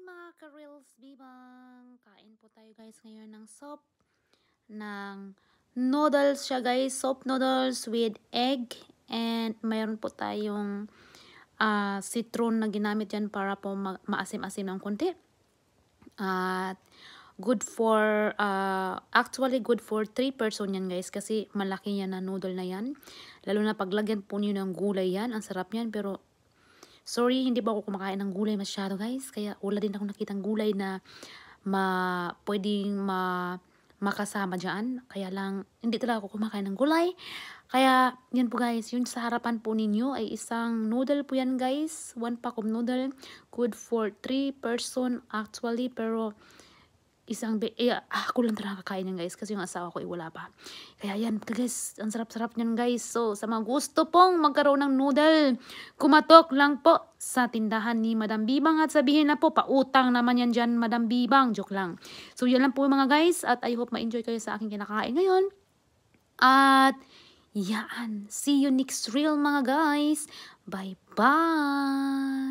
mga ka-reels bibang, kain po tayo guys ngayon ng soup, ng noodles siya guys, soup noodles with egg, and mayroon po tayong citron na ginamit yan para po maasim-asim ng konti. At good for, actually good for 3 person yan guys, kasi malaki yan na noodle na yan. Lalo na paglagyan po niyo ng gulay yan, ang sarap yan. Pero sorry, hindi ba ako kumakain ng gulay masyado guys, kaya wala din ako nakitang gulay na pwedeng makasama dyan. Kaya lang, hindi talaga ako kumakain ng gulay. Kaya, yan po guys, yun sa harapan po ninyo ay isang noodle po yan guys. 1 pack of noodle, good for 3 person actually, pero ako lang talaga kakain yan guys, kasi yung asawa ko wala pa. Kaya yan guys, ang sarap-sarap nyan guys. So sa mga gusto pong magkaroon ng noodle, kumatok lang po sa tindahan ni Madam Bibang at sabihin na po, pautang naman yan dyan Madam Bibang. Joke lang. So yan lang po mga guys, at I hope ma-enjoy kayo sa aking kinakain ngayon. At yan, see you next reel mga guys. Bye bye.